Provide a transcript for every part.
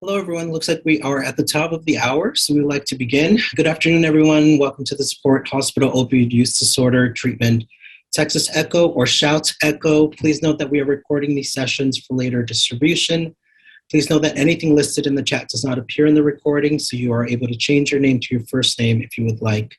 Hello, everyone. Looks like we are at the top of the hour, so we'd like to begin. Good afternoon, everyone. Welcome to the Support Hospital Opioid Use Disorder Treatment Texas Echo or Shout Echo. Please note that we are recording these sessions for later distribution. Please note that anything listed in the chat does not appear in the recording, so you are able to change your name to your first name if you would like.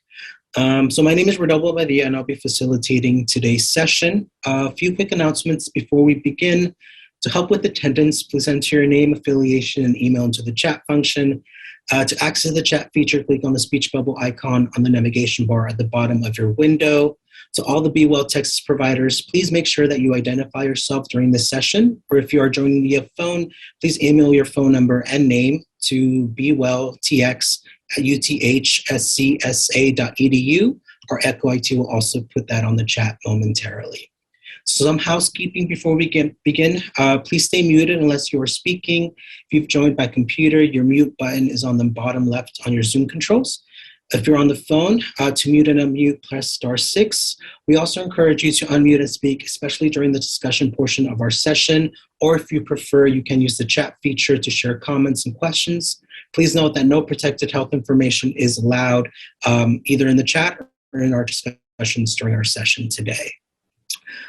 So my name is Rodolfo Badia, and I'll be facilitating today's session. A few quick announcements before we begin. To help with attendance, please enter your name, affiliation, and email into the chat function. To access the chat feature, click on the speech bubble icon on the navigation bar at the bottom of your window. To all the Be Well Texas providers, please make sure that you identify yourself during this session, or if you are joining via phone, please email your phone number and name to bewelltx@uthscsa.edu, or Echo IT will also put that on the chat momentarily. Some housekeeping before we begin. Please stay muted unless you are speaking. If you've joined by computer, your mute button is on the bottom left on your Zoom controls. If you're on the phone, to mute and unmute, press *6. We also encourage you to unmute and speak, especially during the discussion portion of our session, or if you prefer, you can use the chat feature to share comments and questions. Please note that no protected health information is allowed either in the chat or in our discussions during our session today.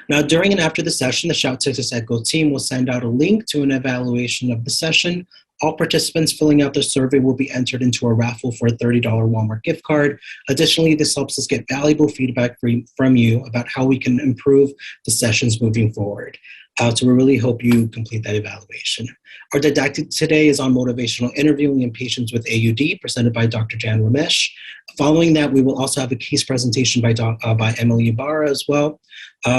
Now, during and after the session, the Shout Texas Echo team will send out a link to an evaluation of the session. All participants filling out the survey will be entered into a raffle for a $30 Walmart gift card. Additionally, this helps us get valuable feedback from you about how we can improve the sessions moving forward. So we really hope you complete that evaluation. Our didactic today is on motivational interviewing in patients with AUD, presented by Dr. Jananie Ramesh. Following that, we will also have a case presentation by Emily Ibarra as well.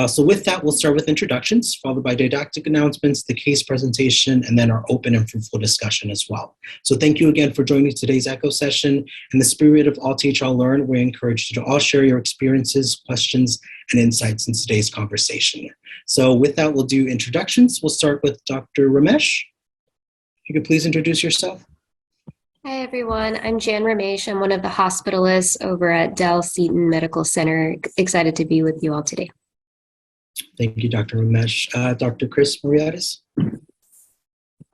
So with that, we'll start with introductions, followed by didactic announcements, the case presentation, and then our open and fruitful discussion as well. So thank you again for joining today's Echo session. In the spirit of All Teach, All Learn, we encourage you to all share your experiences, questions, and insights in today's conversation. So with that, we'll do introductions. We'll start with Dr. Ramesh. If you could please introduce yourself. Hi, everyone. I'm Jan Ramesh. I'm one of the hospitalists over at Dell Seton Medical Center. Excited to be with you all today. Thank you, Dr. Ramesh. Dr. Chris Moriatis.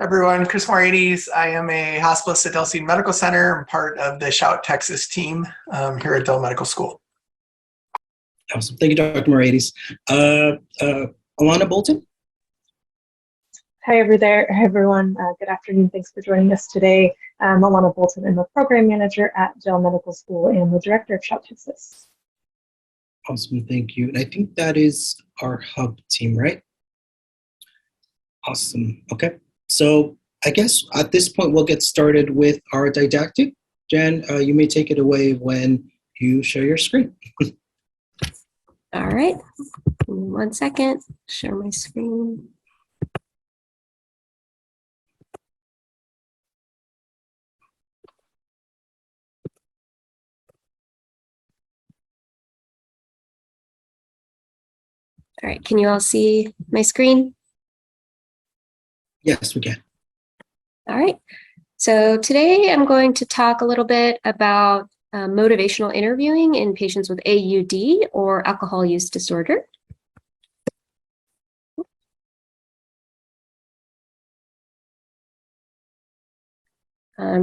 Everyone, Chris Moriatis. I am a hospitalist at Dell Seton Medical Center. I'm part of the Shout Texas team here at Dell Medical School. Awesome. Thank you, Dr. Moriatis. Alana Bolton. Hi, everyone. Good afternoon. Thanks for joining us today. I'm Alana Bolton. I'm a program manager at Dell Medical School and the director of Shout Texas. Awesome. Thank you. And I think that is our hub team, right? Awesome. Okay. So I guess at this point, we'll get started with our didactic. Jan, you may take it away when you share your screen. All right. Give me 1 second. Share my screen. All right, can you all see my screen? Yes, we can. All right, so today I'm going to talk a little bit about motivational interviewing in patients with AUD or alcohol use disorder.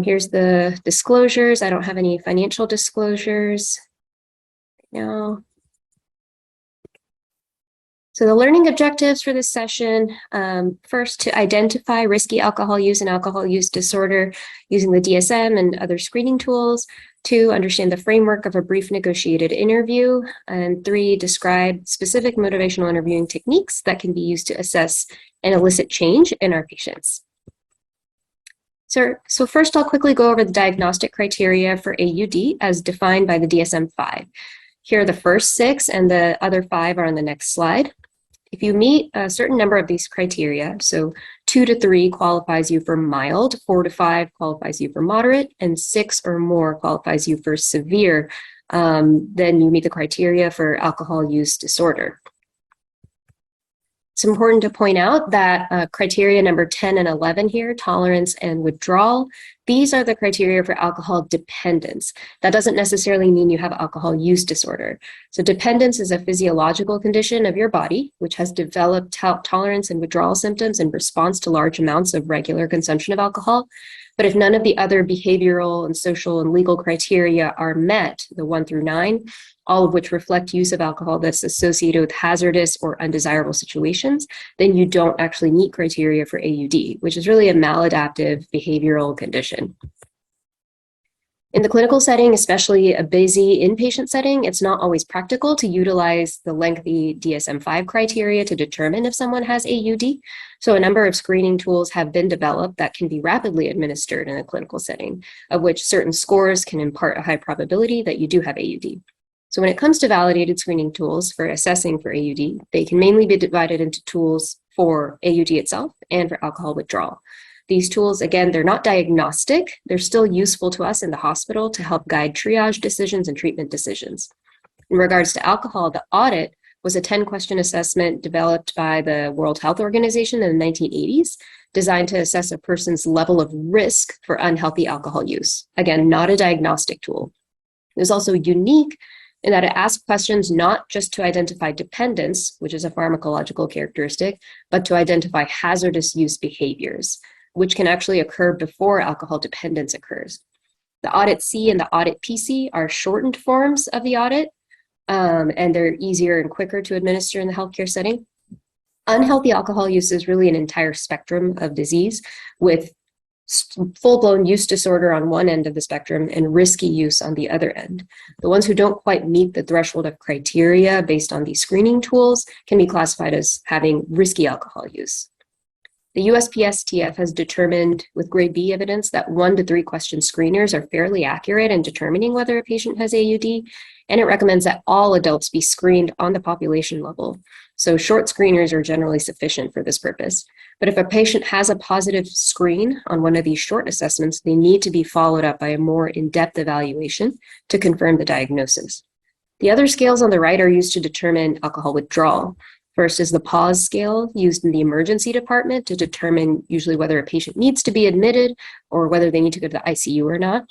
Here's the disclosures. I don't have any financial disclosures right now. So the learning objectives for this session, first, to identify risky alcohol use and alcohol use disorder using the DSM and other screening tools. 2, understand the framework of a brief negotiated interview. And 3, describe specific motivational interviewing techniques that can be used to assess and elicit change in our patients. So first, I'll quickly go over the diagnostic criteria for AUD as defined by the DSM-5. Here are the first 6, and the other 5 are on the next slide. If you meet a certain number of these criteria, so 2 to 3 qualifies you for mild, 4 to 5 qualifies you for moderate, and 6 or more qualifies you for severe, then you meet the criteria for alcohol use disorder. It's important to point out that criteria number 10 and 11 here, tolerance and withdrawal, These are the criteria for alcohol dependence. That doesn't necessarily mean you have alcohol use disorder. So dependence is a physiological condition of your body, which has developed tolerance and withdrawal symptoms in response to large amounts of regular consumption of alcohol. But if none of the other behavioral and social and legal criteria are met, the 1 through 9, all of which reflect use of alcohol that's associated with hazardous or undesirable situations, then you don't actually meet criteria for AUD, which is really a maladaptive behavioral condition. In the clinical setting, especially a busy inpatient setting, it's not always practical to utilize the lengthy DSM-5 criteria to determine if someone has AUD. So a number of screening tools have been developed that can be rapidly administered in a clinical setting, of which certain scores can impart a high probability that you do have AUD. So when it comes to validated screening tools for assessing for AUD, they can mainly be divided into tools for AUD itself and for alcohol withdrawal. These tools, again, they're not diagnostic. They're still useful to us in the hospital to help guide triage decisions and treatment decisions. In regards to alcohol, the audit was a 10-question assessment developed by the World Health Organization in the 1980s, designed to assess a person's level of risk for unhealthy alcohol use. Again, not a diagnostic tool. It was also unique in that it asked questions not just to identify dependence, which is a pharmacological characteristic, but to identify hazardous use behaviors, which can actually occur before alcohol dependence occurs. The audit C and the audit PC are shortened forms of the audit, and they're easier and quicker to administer in the healthcare setting. Unhealthy alcohol use is really an entire spectrum of disease, with full-blown use disorder on one end of the spectrum and risky use on the other end. The ones who don't quite meet the threshold of criteria based on these screening tools can be classified as having risky alcohol use. The USPSTF has determined with grade B evidence that 1 to 3 question screeners are fairly accurate in determining whether a patient has AUD, and it recommends that all adults be screened on the population level. So short screeners are generally sufficient for this purpose. But if a patient has a positive screen on one of these short assessments, they need to be followed up by a more in-depth evaluation to confirm the diagnosis. The other scales on the right are used to determine alcohol withdrawal. First is the PAUSE scale used in the emergency department to determine usually whether a patient needs to be admitted or whether they need to go to the ICU or not.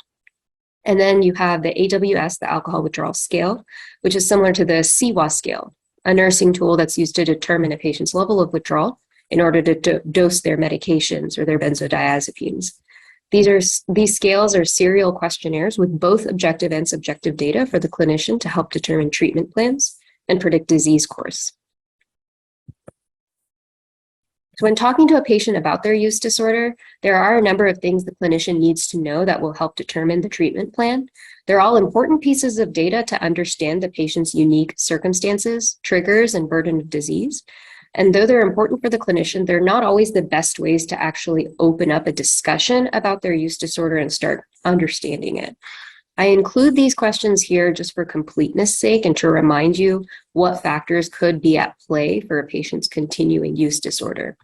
And then you have the AWS, the alcohol withdrawal scale, which is similar to the CWAS scale, a nursing tool that's used to determine a patient's level of withdrawal in order to dose their medications or their benzodiazepines. These scales are serial questionnaires with both objective and subjective data for the clinician to help determine treatment plans and predict disease course. So when talking to a patient about their use disorder, there are a number of things the clinician needs to know that will help determine the treatment plan. They're all important pieces of data to understand the patient's unique circumstances, triggers, and burden of disease. And though they're important for the clinician, they're not always the best ways to actually open up a discussion about their use disorder and start understanding it. I include these questions here just for completeness sake and to remind you what factors could be at play for a patient's continuing use disorder.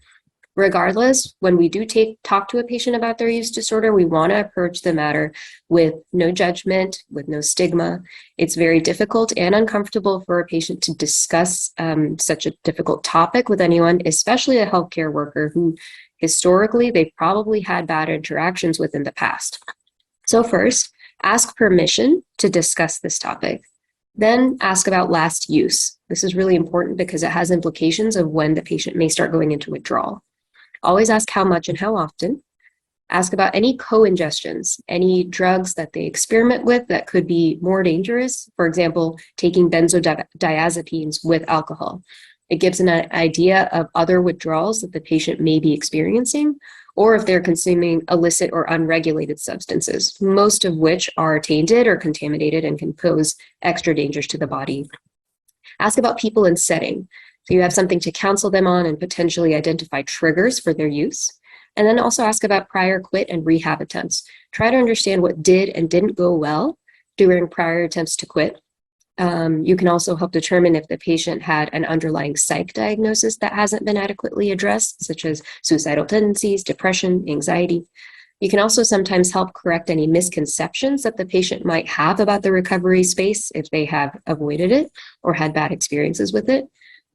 Regardless, when we do talk to a patient about their use disorder, we want to approach the matter with no judgment, with no stigma. It's very difficult and uncomfortable for a patient to discuss such a difficult topic with anyone, especially a healthcare worker who historically they've probably had bad interactions with in the past. So first, ask permission to discuss this topic. Then ask about last use. This is really important because it has implications of when the patient may start going into withdrawal. Always ask how much and how often. Ask about any co-ingestions, any drugs that they experiment with that could be more dangerous. For example, taking benzodiazepines with alcohol. It gives an idea of other withdrawals that the patient may be experiencing, or if they're consuming illicit or unregulated substances, most of which are tainted or contaminated and can pose extra dangers to the body. Ask about people and setting. So you have something to counsel them on and potentially identify triggers for their use. And then also ask about prior quit and rehab attempts. Try to understand what did and didn't go well during prior attempts to quit. You can also help determine if the patient had an underlying psych diagnosis that hasn't been adequately addressed, such as suicidal tendencies, depression, anxiety. You can also sometimes help correct any misconceptions that the patient might have about the recovery space if they have avoided it or had bad experiences with it.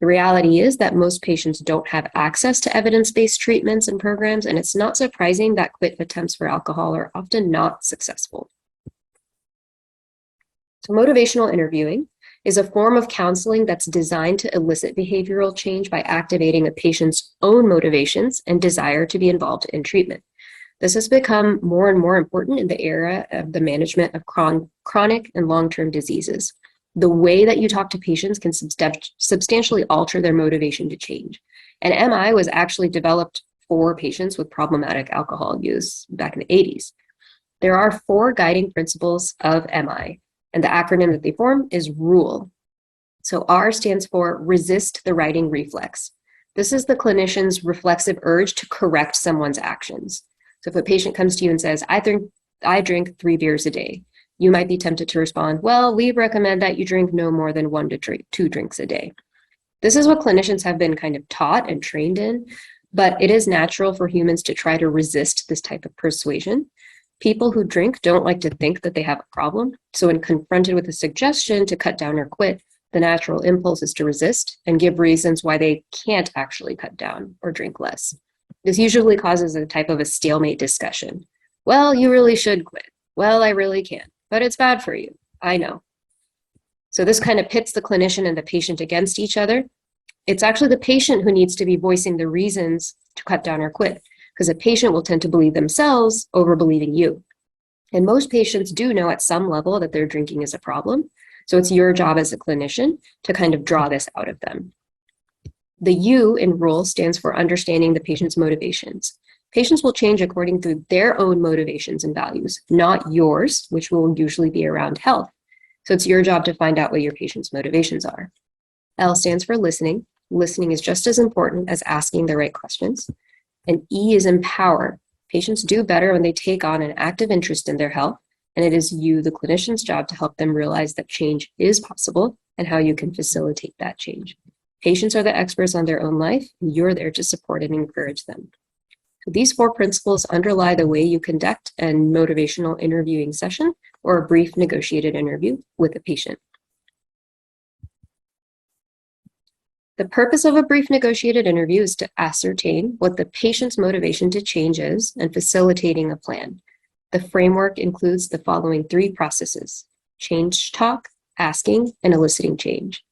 The reality is that most patients don't have access to evidence-based treatments and programs, and it's not surprising that quit attempts for alcohol are often not successful. So motivational interviewing is a form of counseling that's designed to elicit behavioral change by activating a patient's own motivations and desire to be involved in treatment. This has become more and more important in the era of the management of chronic and long-term diseases. The way that you talk to patients can substantially alter their motivation to change. And MI was actually developed for patients with problematic alcohol use back in the 80s. There are 4 guiding principles of MI, and the acronym that they form is RULE. So R stands for resist the righting reflex. This is the clinician's reflexive urge to correct someone's actions. So if a patient comes to you and says, I drink 3 beers a day, you might be tempted to respond, well, we recommend that you drink no more than 1 to 2 drinks a day. This is what clinicians have been kind of taught and trained in, but it is natural for humans to try to resist this type of persuasion. People who drink don't like to think that they have a problem. So when confronted with a suggestion to cut down or quit, the natural impulse is to resist and give reasons why they can't actually cut down or drink less. This usually causes a type of a stalemate discussion. Well, you really should quit. Well, I really can't, but it's bad for you. I know. So this kind of pits the clinician and the patient against each other. It's actually the patient who needs to be voicing the reasons to cut down or quit, because a patient will tend to believe themselves over believing you. And most patients do know at some level that their drinking is a problem. So it's your job as a clinician to kind of draw this out of them. The U in RULE stands for understanding the patient's motivations. Patients will change according to their own motivations and values, not yours, which will usually be around health. So it's your job to find out what your patient's motivations are. L stands for listening. Listening is just as important as asking the right questions. And E is empower. Patients do better when they take on an active interest in their health, and it is you, the clinician's job, to help them realize that change is possible and how you can facilitate that change. Patients are the experts on their own life, and you're there to support and encourage them. So these 4 principles underlie the way you conduct a motivational interviewing session or a brief negotiated interview with a patient. The purpose of a brief negotiated interview is to ascertain what the patient's motivation to change is and facilitating a plan. The framework includes the following 3 processes: change talk, asking, and eliciting change.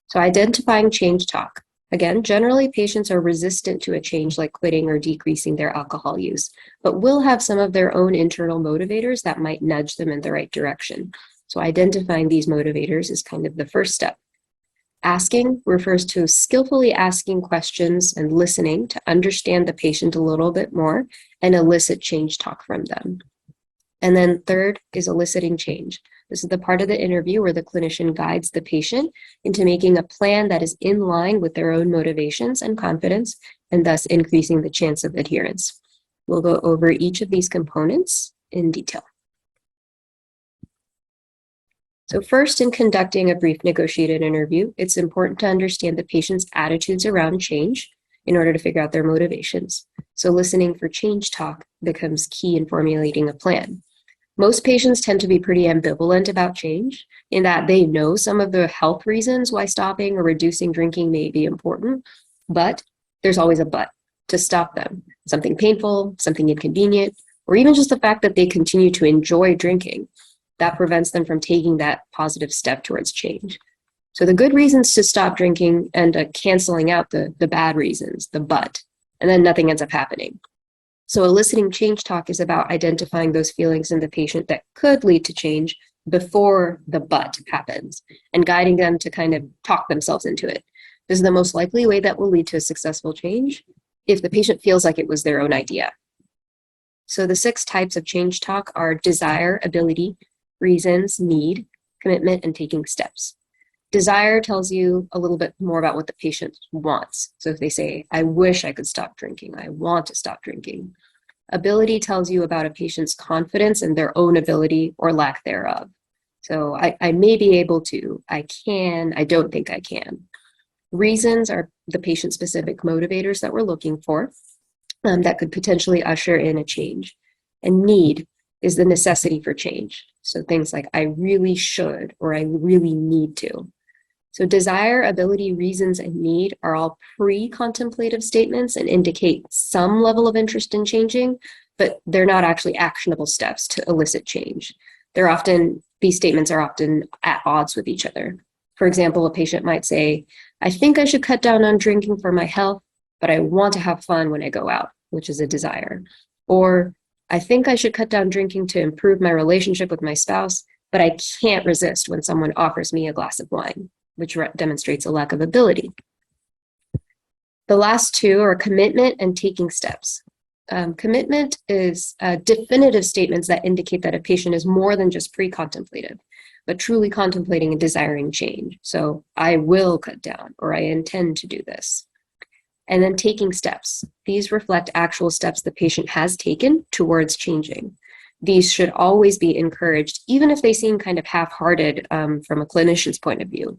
So identifying change talk. Again, generally patients are resistant to a change like quitting or decreasing their alcohol use, but will have some of their own internal motivators that might nudge them in the right direction. So identifying these motivators is kind of the first step. Asking refers to skillfully asking questions and listening to understand the patient a little bit more and elicit change talk from them. And then third is eliciting change. This is the part of the interview where the clinician guides the patient into making a plan that is in line with their own motivations and confidence, and thus increasing the chance of adherence. We'll go over each of these components in detail. So first, in conducting a brief negotiated interview, it's important to understand the patient's attitudes around change in order to figure out their motivations. So listening for change talk becomes key in formulating a plan. Most patients tend to be pretty ambivalent about change in that they know some of the health reasons why stopping or reducing drinking may be important, but there's always a but to stop them. Something painful, something inconvenient, or even just the fact that they continue to enjoy drinking. That prevents them from taking that positive step towards change. So the good reasons to stop drinking end up canceling out the bad reasons, the but, and then nothing ends up happening. So eliciting change talk is about identifying those feelings in the patient that could lead to change before the but happens and guiding them to kind of talk themselves into it. This is the most likely way that will lead to a successful change if the patient feels like it was their own idea. So the 6 types of change talk are desire, ability, reasons, need, commitment, and taking steps. Desire tells you a little bit more about what the patient wants. So if they say, I wish I could stop drinking, I want to stop drinking. Ability tells you about a patient's confidence in their own ability or lack thereof. So I may be able to, I can, I don't think I can. Reasons are the patient-specific motivators that we're looking for that could potentially usher in a change. And need is the necessity for change. So things like I really should or I really need to. So desire, ability, reasons, and need are all pre-contemplative statements and indicate some level of interest in changing, but they're not actually actionable steps to elicit change. These statements are often at odds with each other. For example, a patient might say, I think I should cut down on drinking for my health, but I want to have fun when I go out, which is a desire. Or I think I should cut down drinking to improve my relationship with my spouse, but I can't resist when someone offers me a glass of wine, which demonstrates a lack of ability. The last two are commitment and taking steps. Commitment is definitive statements that indicate that a patient is more than just pre-contemplative, but truly contemplating and desiring change. So I will cut down, or I intend to do this. And then taking steps. These reflect actual steps the patient has taken towards changing. These should always be encouraged, even if they seem kind of half-hearted from a clinician's point of view.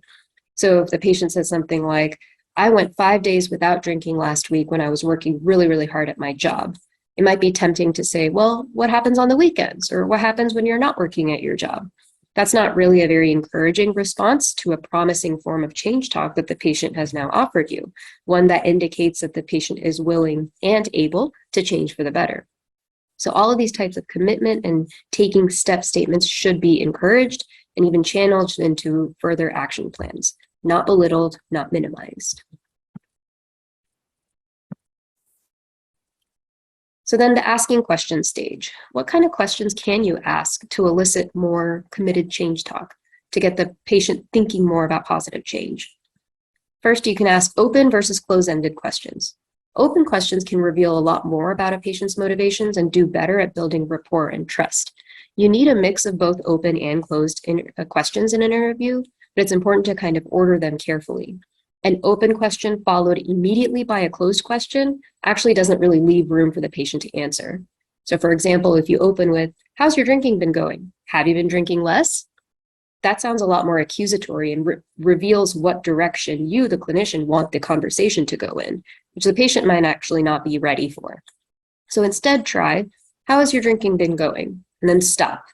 So if the patient says something like, I went 5 days without drinking last week when I was working really, really hard at my job, it might be tempting to say, well, what happens on the weekends? Or what happens when you're not working at your job? That's not really a very encouraging response to a promising form of change talk that the patient has now offered you, one that indicates that the patient is willing and able to change for the better. So all of these types of commitment and taking step statements should be encouraged and even channeled into further action plans, not belittled, not minimized. So then the asking questions stage. What kind of questions can you ask to elicit more committed change talk, to get the patient thinking more about positive change? First, you can ask open versus close-ended questions. Open questions can reveal a lot more about a patient's motivations and do better at building rapport and trust. You need a mix of both open and closed questions in an interview, but it's important to kind of order them carefully. An open question followed immediately by a closed question actually doesn't really leave room for the patient to answer. So for example, if you open with, how's your drinking been going? Have you been drinking less? That sounds a lot more accusatory and reveals what direction you, the clinician, want the conversation to go in, which the patient might actually not be ready for. So instead try, how has your drinking been going? And then stop.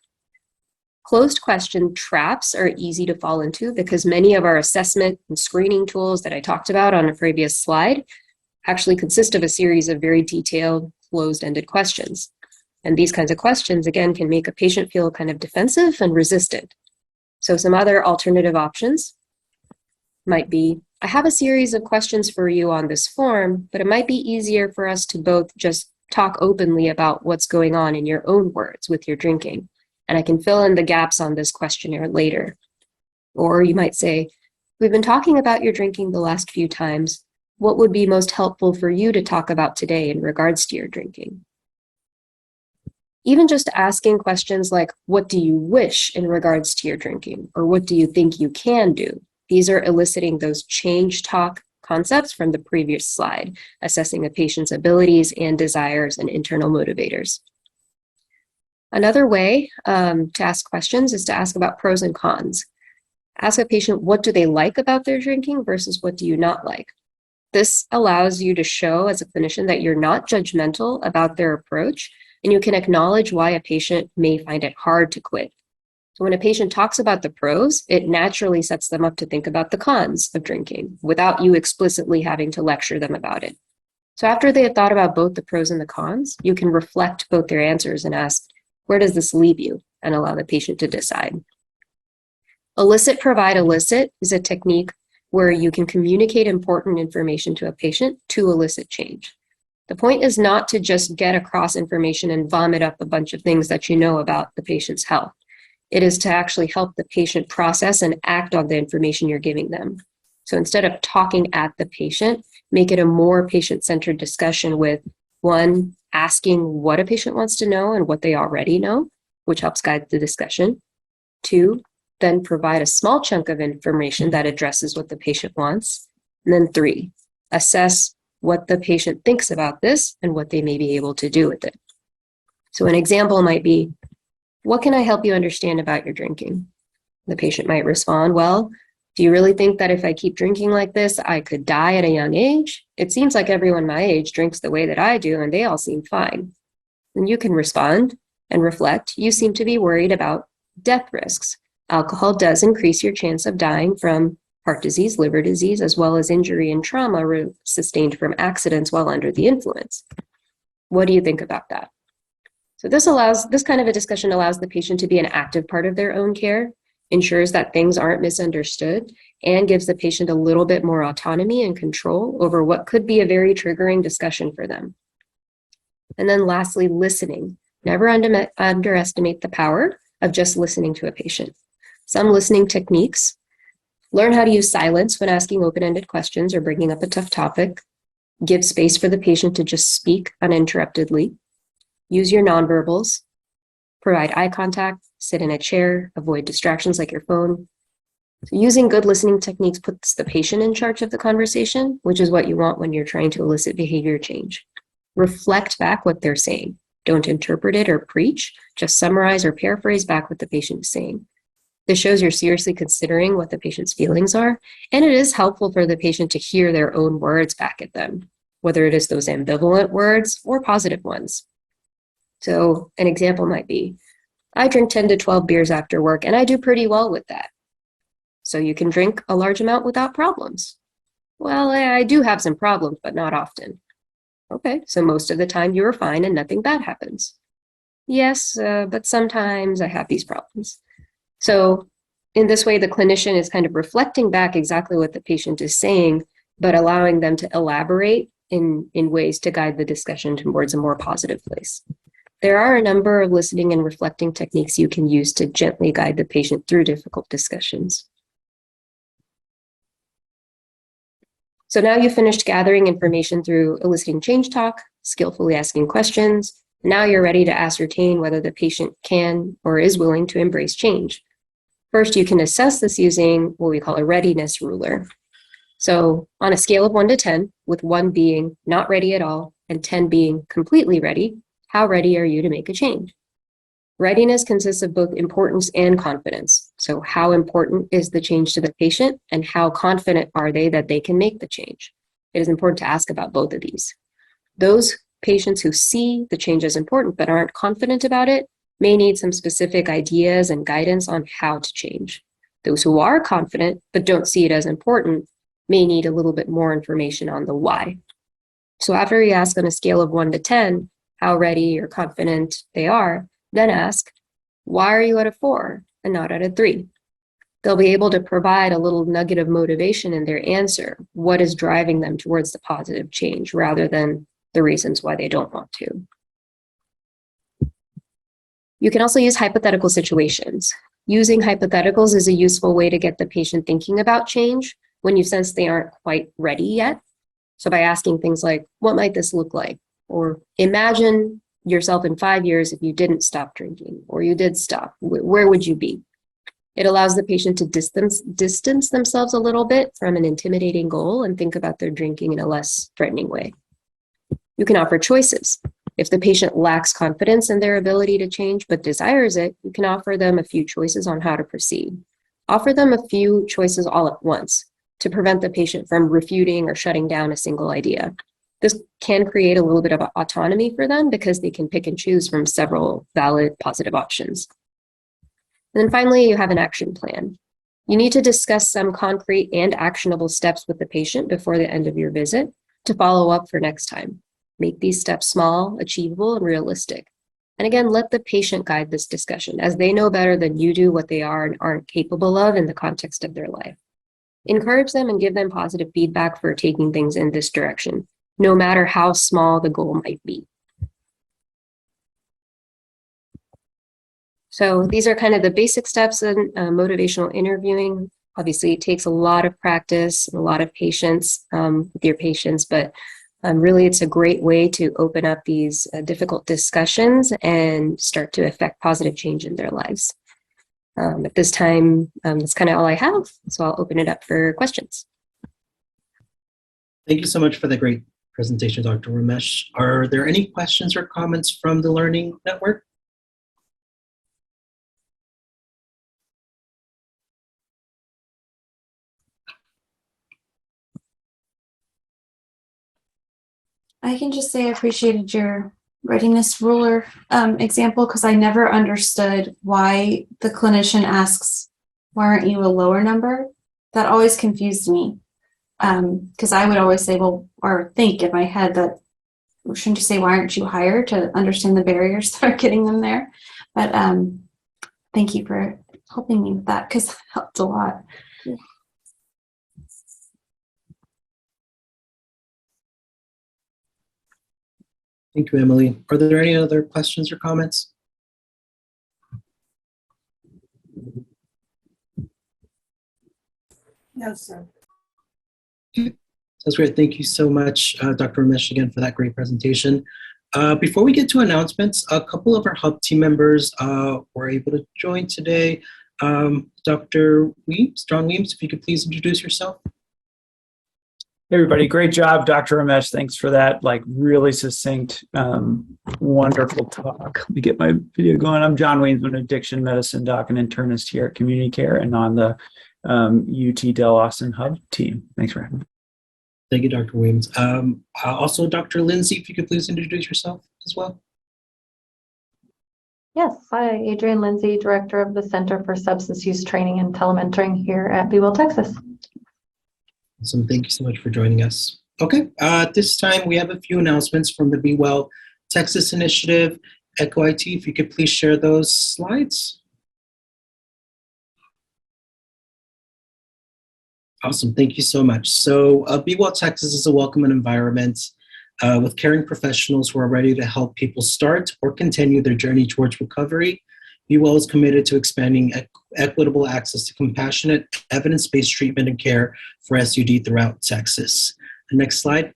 Closed question traps are easy to fall into because many of our assessment and screening tools that I talked about on a previous slide actually consist of a series of very detailed closed-ended questions. And these kinds of questions, again, can make a patient feel kind of defensive and resistant. So some other alternative options might be, I have a series of questions for you on this form, but it might be easier for us to both just talk openly about what's going on in your own words with your drinking. And I can fill in the gaps on this questionnaire later. Or you might say, we've been talking about your drinking the last few times. What would be most helpful for you to talk about today in regards to your drinking? Even just asking questions like, what do you wish in regards to your drinking? Or what do you think you can do? These are eliciting those change talk concepts from the previous slide, assessing a patient's abilities and desires and internal motivators. Another way to ask questions is to ask about pros and cons. Ask a patient, what do they like about their drinking versus what do you not like? This allows you to show as a clinician that you're not judgmental about their approach, and you can acknowledge why a patient may find it hard to quit. So when a patient talks about the pros, it naturally sets them up to think about the cons of drinking without you explicitly having to lecture them about it. So after they have thought about both the pros and the cons, you can reflect both their answers and ask, where does this leave you? And allow the patient to decide. Elicit, provide, elicit is a technique where you can communicate important information to a patient to elicit change. The point is not to just get across information and vomit up a bunch of things that you know about the patient's health. It is to actually help the patient process and act on the information you're giving them. So instead of talking at the patient, make it a more patient-centered discussion with, one, asking what a patient wants to know and what they already know, which helps guide the discussion. Two, then provide a small chunk of information that addresses what the patient wants. And then three, assess what the patient thinks about this and what they may be able to do with it. So an example might be, what can I help you understand about your drinking? The patient might respond, well, do you really think that if I keep drinking like this, I could die at a young age? It seems like everyone my age drinks the way that I do, and they all seem fine. And you can respond and reflect. You seem to be worried about death risks. Alcohol does increase your chance of dying from heart disease, liver disease, as well as injury and trauma sustained from accidents while under the influence. What do you think about that? So this kind of a discussion allows the patient to be an active part of their own care, ensures that things aren't misunderstood, and gives the patient a little bit more autonomy and control over what could be a very triggering discussion for them. And then lastly, listening. Never underestimate the power of just listening to a patient. Some listening techniques: learn how to use silence when asking open-ended questions or bringing up a tough topic. Give space for the patient to just speak uninterruptedly. Use your nonverbals. Provide eye contact. Sit in a chair. Avoid distractions like your phone. So using good listening techniques puts the patient in charge of the conversation, which is what you want when you're trying to elicit behavior change. Reflect back what they're saying. Don't interpret it or preach. Just summarize or paraphrase back what the patient is saying. This shows you're seriously considering what the patient's feelings are, and it is helpful for the patient to hear their own words back at them, whether it is those ambivalent words or positive ones. So an example might be, I drink 10 to 12 beers after work, and I do pretty well with that. So you can drink a large amount without problems. Well, I do have some problems, but not often. Okay, so most of the time you are fine and nothing bad happens. Yes, but sometimes I have these problems. So in this way, the clinician is kind of reflecting back exactly what the patient is saying, but allowing them to elaborate in ways to guide the discussion towards a more positive place. There are a number of listening and reflecting techniques you can use to gently guide the patient through difficult discussions. So now you've finished gathering information through eliciting change talk, skillfully asking questions. Now you're ready to ascertain whether the patient can or is willing to embrace change. First, you can assess this using what we call a readiness ruler. So on a scale of 1 to 10, with 1 being not ready at all and 10 being completely ready, how ready are you to make a change? Readiness consists of both importance and confidence. So how important is the change to the patient, and how confident are they that they can make the change? It is important to ask about both of these. Those patients who see the change as important but aren't confident about it may need some specific ideas and guidance on how to change. Those who are confident but don't see it as important may need a little bit more information on the why. So after you ask on a scale of 1 to 10 how ready or confident they are, then ask, why are you at a 4 and not at a 3? They'll be able to provide a little nugget of motivation in their answer. What is driving them towards the positive change rather than the reasons why they don't want to? You can also use hypothetical situations. Using hypotheticals is a useful way to get the patient thinking about change when you sense they aren't quite ready yet. So by asking things like, what might this look like? Or imagine yourself in 5 years if you didn't stop drinking, or you did stop, where would you be? It allows the patient to distance themselves a little bit from an intimidating goal and think about their drinking in a less threatening way. You can offer choices. If the patient lacks confidence in their ability to change but desires it, you can offer them a few choices on how to proceed. Offer them a few choices all at once to prevent the patient from refuting or shutting down a single idea. This can create a little bit of autonomy for them because they can pick and choose from several valid positive options. And then finally, you have an action plan. You need to discuss some concrete and actionable steps with the patient before the end of your visit to follow up for next time. Make these steps small, achievable, and realistic. And again, let the patient guide this discussion, as they know better than you do what they are and aren't capable of in the context of their life. Encourage them and give them positive feedback for taking things in this direction, no matter how small the goal might be. So these are kind of the basic steps in motivational interviewing. Obviously, it takes a lot of practice and a lot of patience with your patients, but really it's a great way to open up these difficult discussions and start to affect positive change in their lives. At this time, that's kind of all I have, so I'll open it up for questions. Thank you so much for the great presentation, Dr. Ramesh. Are there any questions or comments from the Learning Network? I can just say I appreciated your readiness ruler example, because I never understood why the clinician asks, why aren't you a lower number? that always confused me. Because I would always say, well, or think in my head that, shouldn't you say, why aren't you higher, to understand the barriers that are getting them there? But thank you for helping me with that, because it helped a lot. Thank you, Emily. Are there any other questions or comments? No, sir. That's great. Thank you so much, Dr. Ramesh, again, for that great presentation. Before we get to announcements, a couple of our hub team members were able to join today. Dr. Weems, John Weems, if you could please introduce yourself. Hey everybody, great job, Dr. Ramesh. Thanks for that, really succinct, wonderful talk. Let me get my video going. I'm John Weems, I'm an addiction medicine doc and internist here at Community Care and on the UT Del Austin Hub team. Thanks for having me. Thank you, Dr. Weems. Also, Dr. Lindsay, if you could please introduce yourself as well. Yes, hi, Adrienne Lindsay, Director of the Center for Substance Use Training and Telementoring here at Be Well, Texas. Awesome. Thank you so much for joining us. Okay, at this time, we have a few announcements from the Be Well Texas Initiative. Echo IT, if you could please share those slides. Awesome. Thank you so much. So Be Well Texas is a welcoming environment with caring professionals who are ready to help people start or continue their journey towards recovery. Be Well is committed to expanding equitable access to compassionate, evidence-based treatment and care for SUD throughout Texas. The next slide.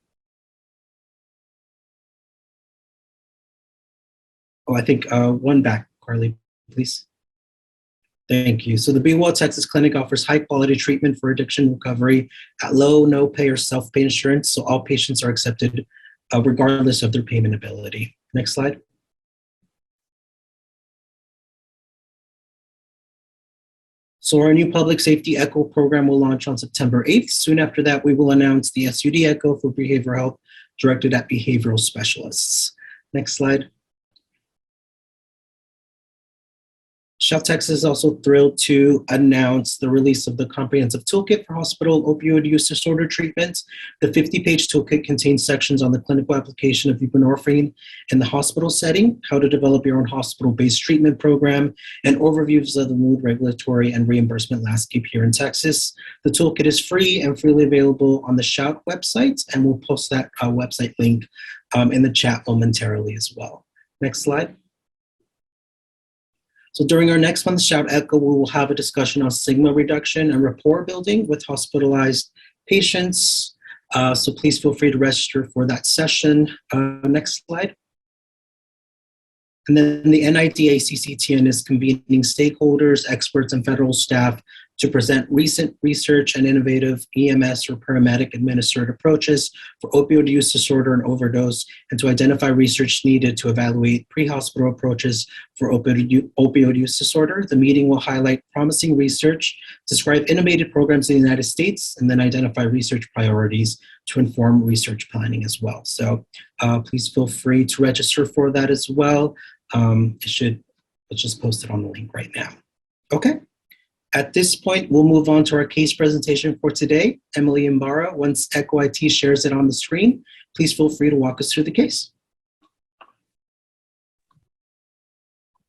Oh, I think one back, Carly, please. Thank you. So the Be Well Texas Clinic offers high-quality treatment for addiction recovery at low, no-pay, or self-pay insurance, so all patients are accepted regardless of their payment ability. Next slide. So our new public safety ECHO program will launch on September 8th. Soon after that, we will announce the SUD ECHO for behavioral health directed at behavioral specialists. Next slide. South Texas is also thrilled to announce the release of the comprehensive toolkit for hospital opioid use disorder treatment. The 50-page toolkit contains sections on the clinical application of buprenorphine in the hospital setting, how to develop your own hospital-based treatment program, and overviews of the mood regulatory and reimbursement landscape here in Texas. The toolkit is free and freely available on the Shout website, and we'll post that website link in the chat momentarily as well. Next slide. So during our next month's Shout Echo, we will have a discussion on stigma reduction and rapport building with hospitalized patients. So please feel free to register for that session. Next slide. And then the NIDA-CCTN is convening stakeholders, experts, and federal staff to present recent research and innovative EMS or paramedic administered approaches for opioid use disorder and overdose, and to identify research needed to evaluate pre-hospital approaches for opioid use disorder. The meeting will highlight promising research, describe innovative programs in the United States, and then identify research priorities to inform research planning as well. So please feel free to register for that as well. Let's just post it on the link right now. Okay. At this point, we'll move on to our case presentation for today. Emily Ibarra, once Echo IT shares it on the screen, please feel free to walk us through the case.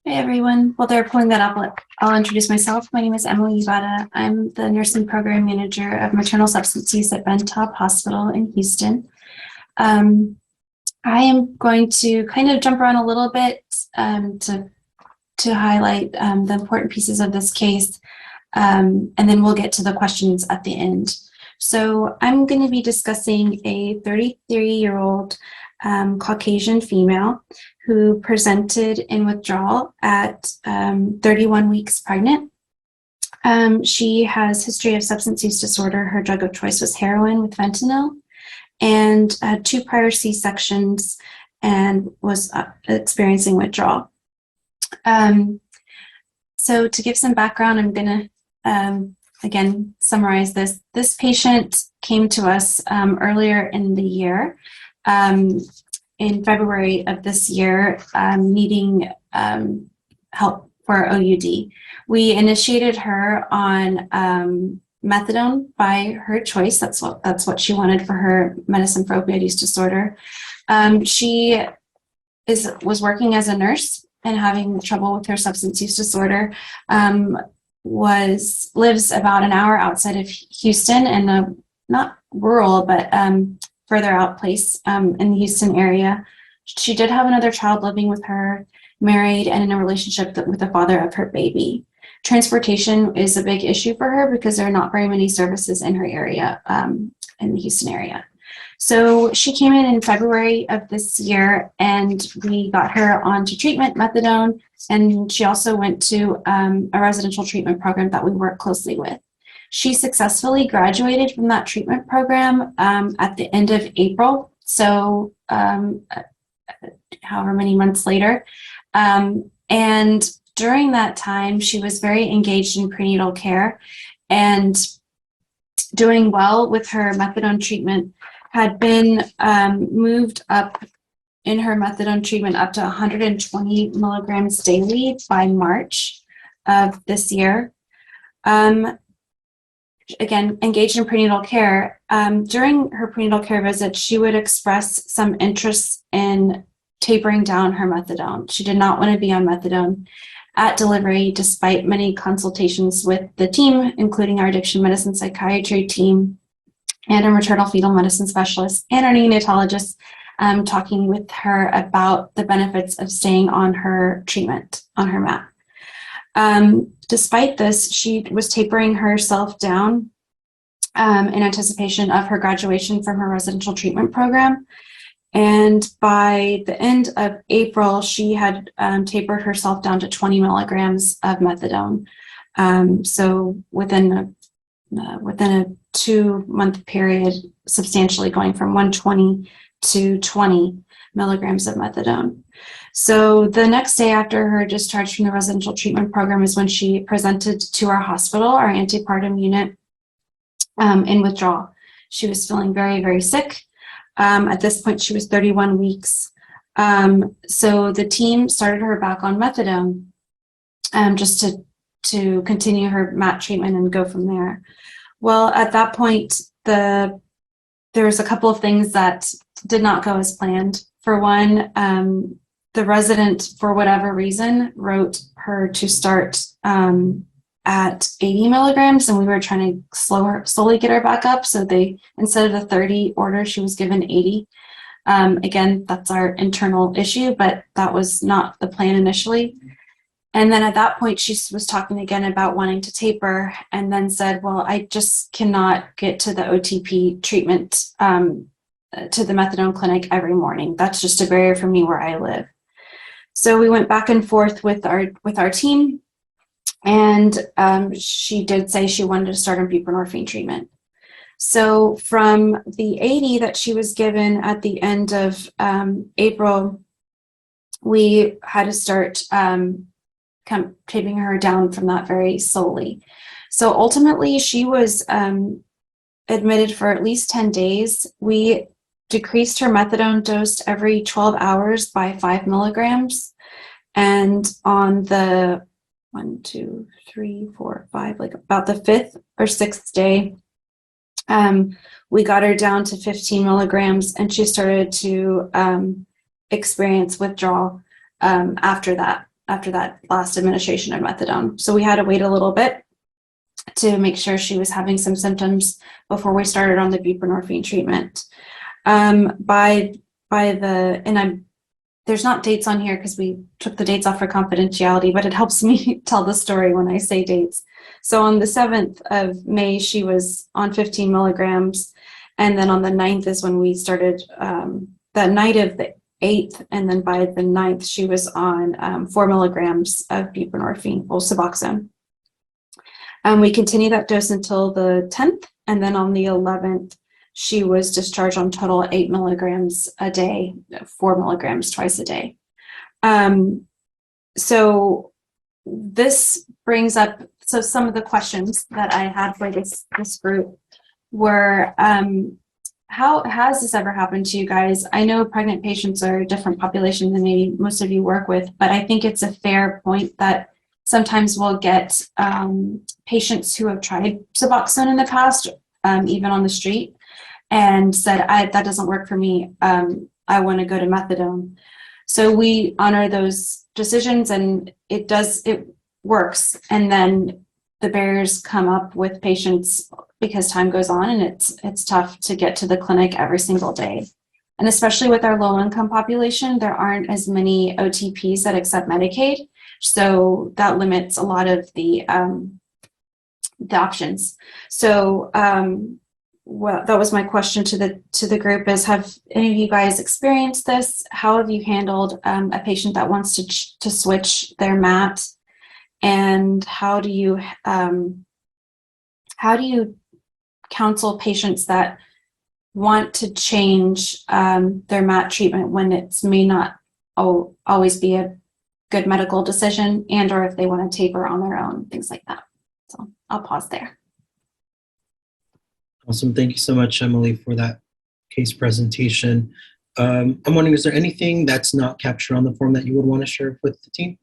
Hey everyone. While they're pulling that up, I'll introduce myself. My name is Emily Ibarra. I'm the nursing program manager of maternal substance use at Bentop Hospital in Houston. I am going to kind of jump around a little bit to highlight the important pieces of this case, and then we'll get to the questions at the end. So I'm going to be discussing a 33-year-old Caucasian female who presented in withdrawal at 31 weeks pregnant. She has history of substance use disorder. Her drug of choice was heroin with fentanyl, and had 2 prior C-sections and was experiencing withdrawal. So to give some background, I'm going to, again, summarize this. This patient came to us earlier in the year, in February of this year, needing help for OUD. We initiated her on methadone by her choice. That's what she wanted for her medicine for opioid use disorder. She was working as a nurse and having trouble with her substance use disorder. Lives about an hour outside of Houston in a not rural but further out place in the Houston area. She did have another child living with her, married, and in a relationship with the father of her baby. Transportation is a big issue for her because there are not very many services in her area, in the Houston area. So she came in February of this year, and we got her onto treatment, methadone, and she also went to a residential treatment program that we work closely with. She successfully graduated from that treatment program at the end of April, so however many months later. And during that time, she was very engaged in prenatal care and doing well with her methadone treatment, had been moved up in her methadone treatment up to 120 milligrams daily by March of this year. Again, engaged in prenatal care. During her prenatal care visit, she would express some interest in tapering down her methadone. She did not want to be on methadone at delivery, despite many consultations with the team, including our addiction medicine psychiatry team and our maternal fetal medicine specialist and our neonatologist, talking with her about the benefits of staying on her treatment, on her MAT. Despite this, she was tapering herself down in anticipation of her graduation from her residential treatment program. And by the end of April, she had tapered herself down to 20 milligrams of methadone. So within a 2-month period, substantially going from 120 to 20 milligrams of methadone. So the next day after her discharge from the residential treatment program is when she presented to our hospital, our antepartum unit, in withdrawal. She was feeling very, very sick. At this point, she was 31 weeks. So the team started her back on methadone just to continue her MAT treatment and go from there. Well, at that point, there was a couple of things that did not go as planned. For one, the resident, for whatever reason, wrote her to start at 80 milligrams, and we were trying to slowly get her back up. So instead of the 30 order, she was given 80. Again, that's our internal issue, but that was not the plan initially. And then at that point, she was talking again about wanting to taper, and then said, well, I just cannot get to the OTP treatment, to the methadone clinic every morning. That's just a barrier for me where I live. So we went back and forth with our team, and she did say she wanted to start on buprenorphine treatment. So from the 80 that she was given at the end of April, we had to start taping her down from that very slowly. So ultimately, she was admitted for at least 10 days. We decreased her methadone dose every 12 hours by 5 milligrams. And on the 1, 2, 3, 4, 5, like about the 5th or 6th day, we got her down to 15 milligrams, and she started to experience withdrawal after that last administration of methadone. So we had to wait a little bit to make sure she was having some symptoms before we started on the buprenorphine treatment. There's not dates on here because we took the dates off for confidentiality, but it helps me tell the story when I say dates. So on the 7th of May, she was on 15 milligrams. And then on the 9th is when we started, that night of the 8th. And then by the 9th, she was on 4 milligrams of buprenorphine, or Suboxone. We continued that dose until the 10th. And then on the 11th, she was discharged on total 8 milligrams a day, 4 milligrams twice a day. So this brings up, so some of the questions that I had for this group were, how has this ever happened to you guys? I know pregnant patients are a different population than maybe most of you work with, but I think it's a fair point that sometimes we'll get patients who have tried Suboxone in the past, even on the street, and said, that doesn't work for me. I want to go to methadone. So we honor those decisions, and it works. And then the barriers come up with patients because time goes on, and it's tough to get to the clinic every single day. And especially with our low income population, there aren't as many OTPs that accept Medicaid. So that limits a lot of the options. So well, that was my question to the group: is have any of you guys experienced this? How have you handled a patient that wants to switch their mat, and how do you counsel patients that want to change their mat treatment when it may not always be a good medical decision, and or if they want to taper on their own, things like that. So I'll pause there. Awesome. Thank you so much, Emily, for that case presentation. I'm wondering, is there anything that's not captured on the form that you would want to share with the team?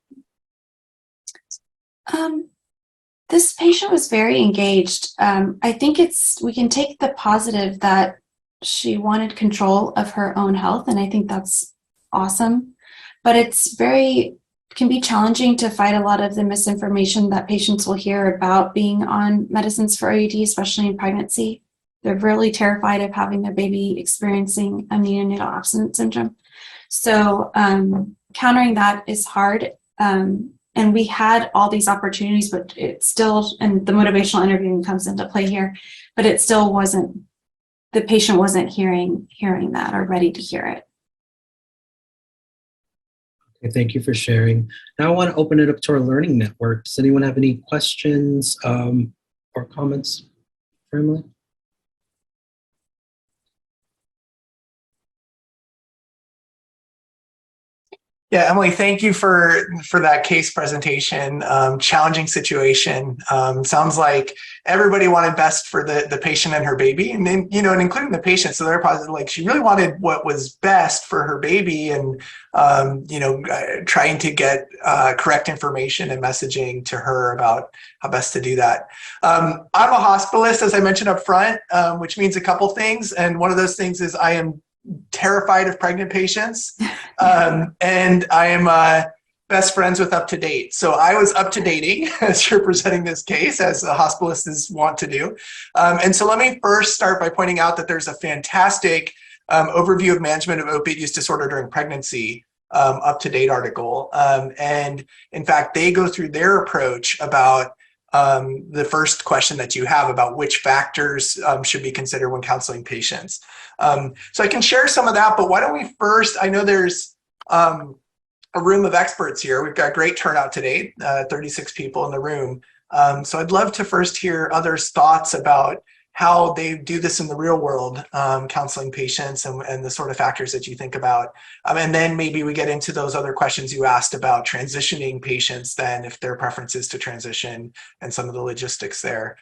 This patient was very engaged. I think we can take the positive that she wanted control of her own health, and I think that's awesome. But can be challenging to fight a lot of the misinformation that patients will hear about being on medicines for AUD, especially in pregnancy. They're really terrified of having their baby experiencing a neonatal abstinence syndrome. So countering that is hard. And we had all these opportunities, but it still, and the motivational interviewing comes into play here, but it still the patient wasn't hearing that or ready to hear it. Okay, thank you for sharing. Now I want to open it up to our learning network. Does anyone have any questions or comments for Emily? Yeah, Emily, thank you for that case presentation. Challenging situation. Sounds like everybody wanted best for the patient and her baby, and then, and including the patient. So they're positive, like she really wanted what was best for her baby, and trying to get correct information and messaging to her about how best to do that. I'm a hospitalist, as I mentioned up front, which means a couple things, and one of those things is I am terrified of pregnant patients, and I am best friends with UpToDate. So I was UpToDating as you're presenting this case, as hospitalists want to do. And so let me first start by pointing out that there's a fantastic overview of management of opiate use disorder during pregnancy UpToDate article. And in fact, they go through their approach about the first question that you have about which factors should be considered when counseling patients. So I can share some of that, but why don't we first, I know there's a room of experts here. We've got great turnout today, 36 people in the room. So I'd love to first hear others' thoughts about how they do this in the real world, counseling patients and the sort of factors that you think about. And then maybe we get into those other questions you asked about transitioning patients then, if their preference is to transition, and some of the logistics there.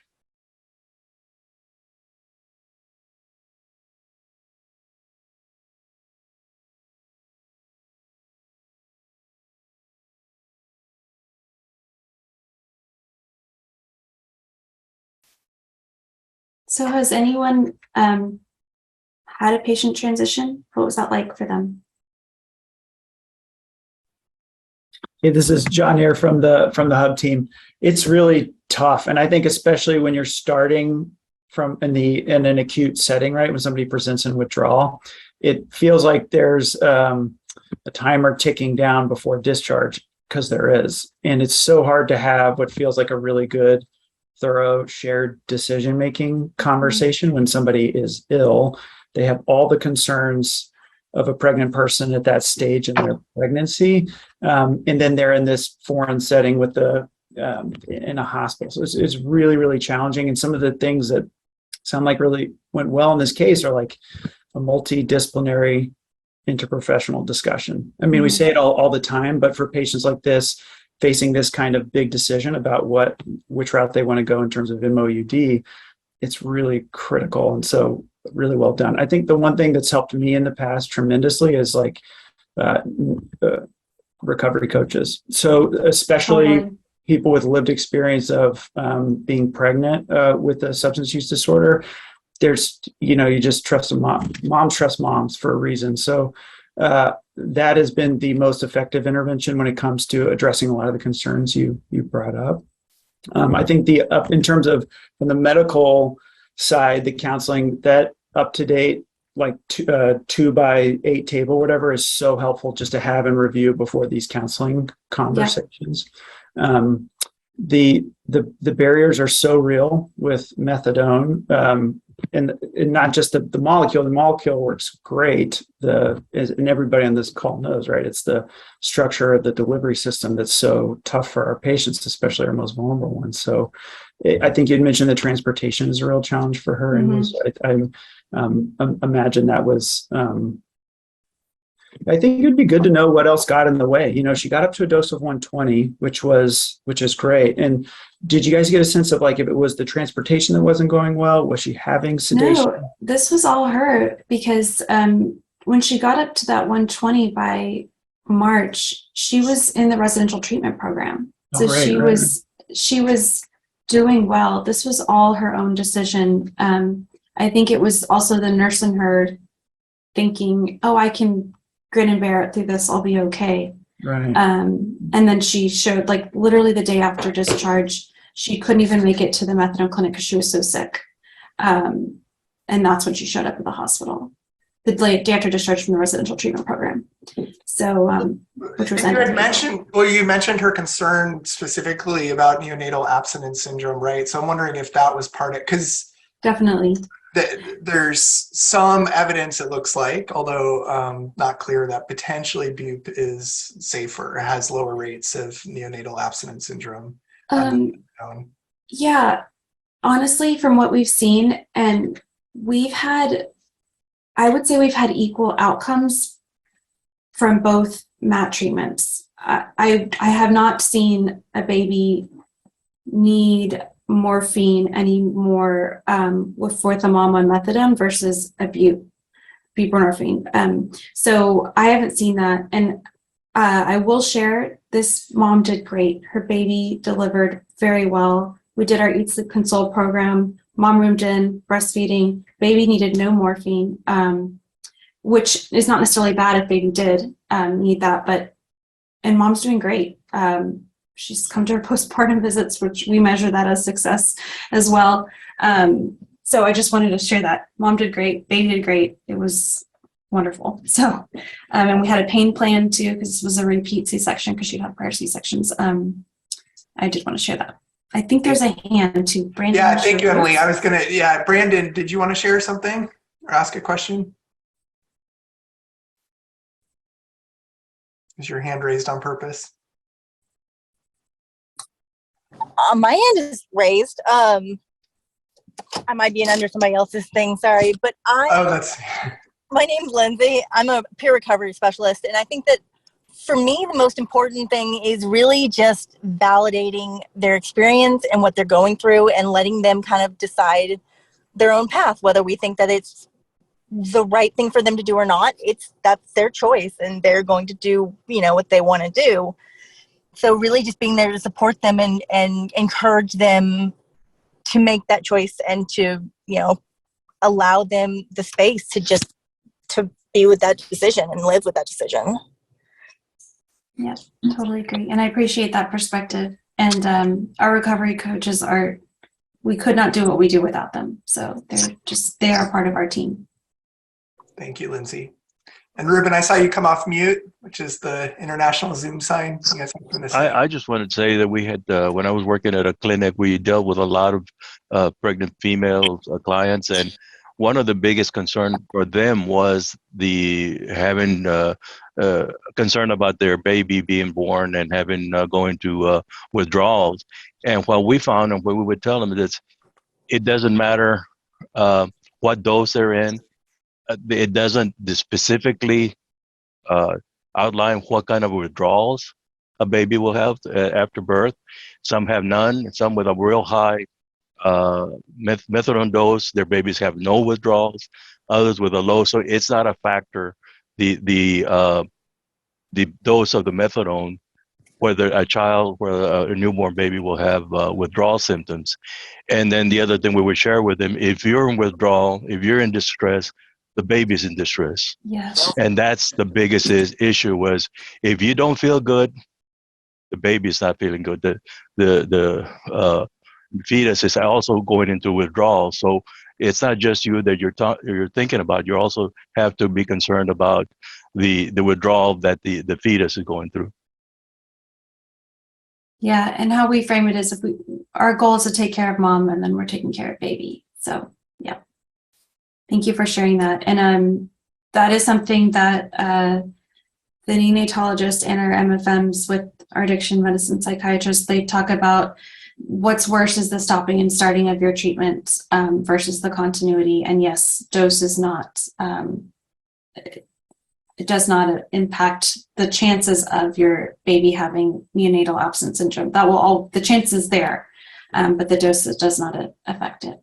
So has anyone had a patient transition? What was that like for them? Hey, this is John here from the Hub team. It's really tough, and I think especially when you're starting in an acute setting, right? When somebody presents in withdrawal, it feels like there's a timer ticking down before discharge, because there is, and it's so hard to have what feels like a really good, thorough, shared decision-making conversation when somebody is ill. They have all the concerns of a pregnant person at that stage in their pregnancy, and then they're in this foreign setting with in a hospital. So it's really, really challenging. And some of the things that sound like really went well in this case are like a multidisciplinary interprofessional discussion. I mean, we say it all the time, but for patients like this, facing this kind of big decision about which route they want to go in terms of MOUD, it's really critical. And so really well done. I think the one thing that's helped me in the past tremendously is like recovery coaches. So especially people with lived experience of being pregnant with a substance use disorder, there's, you just trust a mom. Moms trust moms for a reason. So that has been the most effective intervention when it comes to addressing a lot of the concerns you brought up. I think in terms of from the medical side, the counseling, that up to date, like 2x8 table, whatever, is so helpful just to have and review before these counseling conversations. Yeah. The barriers are so real with methadone, and not just the molecule. The molecule works great. And everybody on this call knows, right? It's the structure of the delivery system that's so tough for our patients, especially our most vulnerable ones. So I think you'd mentioned that transportation is a real challenge for her. And I imagine that was, I think it'd be good to know what else got in the way. She got up to a dose of 120, which is great. And did you guys get a sense of like, if it was the transportation that wasn't going well, was she having sedation? No, this was all her, because when she got up to that 120 by March, she was in the residential treatment program. So she was doing well. This was all her own decision. I think it was also the nurse in her thinking, oh, I can grin and bear it through this, I'll be okay. Right. And then she showed, like, literally the day after discharge, she couldn't even make it to the methadone clinic because she was so sick. And that's when she showed up at the hospital, the day after discharge from the residential treatment program. So, which was you mentioned her concern specifically about neonatal abstinence syndrome, right? So I'm wondering if that was part of it, because definitely there's some evidence, it looks like, although not clear, that potentially bup is safer, has lower rates of neonatal abstinence syndrome. Yeah, honestly, from what we've seen, and I would say we've had equal outcomes from both MAT treatments. I have not seen a baby need morphine anymore with a mom on methadone versus a buprenorphine. So I haven't seen that. And I will share, this mom did great. Her baby delivered very well. We did our Eat, Sleep, Console program. Mom roomed in, breastfeeding. Baby needed no morphine, which is not necessarily bad if baby did need that, and mom's doing great. She's come to her postpartum visits, which we measure that as success as well. So I just wanted to share that. Mom did great, baby did great. It was wonderful. So, and we had a pain plan too, because this was a repeat C-section because she'd had prior C-sections. I did want to share that. I think there's a hand to Brandon. Yeah, thank you, Emily. Brandon, did you want to share something or ask a question? Is your hand raised on purpose? My hand is raised. I might be under somebody else's thing, sorry. But my name's Lindsay. I'm a peer recovery specialist. And I think that for me, the most important thing is really just validating their experience and what they're going through and letting them kind of decide their own path, whether we think that it's the right thing for them to do or not. That's their choice, and they're going to do, what they want to do. So really just being there to support them and encourage them to make that choice and to, allow them the space to be with that decision and live with that decision. Yeah, totally agree. And I appreciate that perspective. And our recovery coaches we could not do what we do without them. So they are part of our team. Thank you, Lindsay. And Ruben, I saw you come off mute, which is the international Zoom sign. You guys have something to say? I just wanted to say that we had, when I was working at a clinic, we dealt with a lot of pregnant female clients, and one of the biggest concern for them was having concern about their baby being born and having going to withdrawals. And what we found, and what we would tell them, is it doesn't matter what dose they're in. It doesn't specifically outline what kind of withdrawals a baby will have after birth. Some have none. Some with a real high methadone dose, their babies have no withdrawals. Others with a low. So it's not a factor. The dose of the methadone whether a newborn baby will have withdrawal symptoms. And then the other thing we would share with them, if you're in withdrawal, if you're in distress, the baby's in distress. Yes. And that's the biggest issue was if you don't feel good, the baby's not feeling good. The fetus is also going into withdrawal. So it's not just you that you're thinking about. You also have to be concerned about the withdrawal that the fetus is going through. Yeah, and how we frame it is our goal is to take care of mom, and then we're taking care of baby. So yeah, thank you for sharing that. And that is something that the neonatologist and our MFMs with our addiction medicine psychiatrists, they talk about what's worse is the stopping and starting of your treatment versus the continuity. And yes, dose is not, it does not impact the chances of your baby having neonatal abstinence syndrome. That will the chance is there, but the dose does not affect it.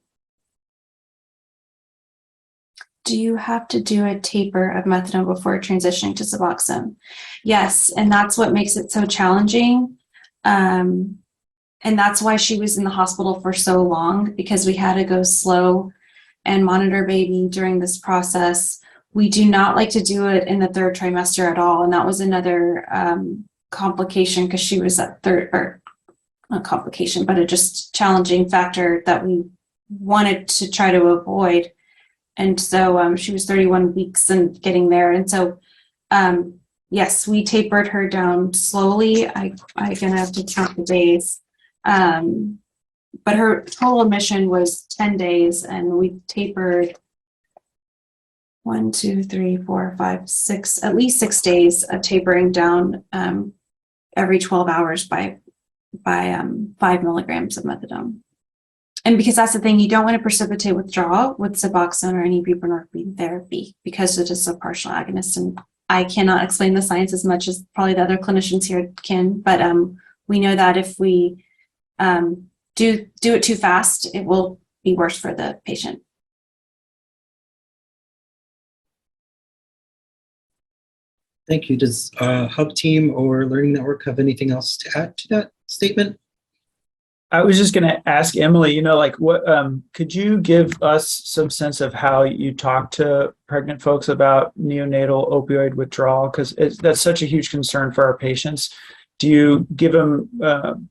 Do you have to do a taper of methadone before transitioning to Suboxone? Yes, and that's what makes it so challenging. And that's why she was in the hospital for so long, because we had to go slow and monitor baby during this process. We do not like to do it in the third trimester at all. And that was another complication, because she was at third, or not complication, but a just challenging factor that we wanted to try to avoid. And so she was 31 weeks and getting there. And so, yes, we tapered her down slowly. I'm gonna have to count the days. But her total admission was 10 days, and we tapered 1, 2, 3, 4, 5, 6, at least 6 days of tapering down every 12 hours by 5 milligrams of methadone. And because that's the thing, you don't want to precipitate withdrawal with Suboxone or any buprenorphine therapy, because it is a partial agonist. And I cannot explain the science as much as probably the other clinicians here can, but we know that if we do it too fast, it will be worse for the patient. Thank you. Does Hub Team or Learning Network have anything else to add to that statement? I was just going to ask Emily, like what, could you give us some sense of how you talk to pregnant folks about neonatal opioid withdrawal? Because that's such a huge concern for our patients. Do you give them,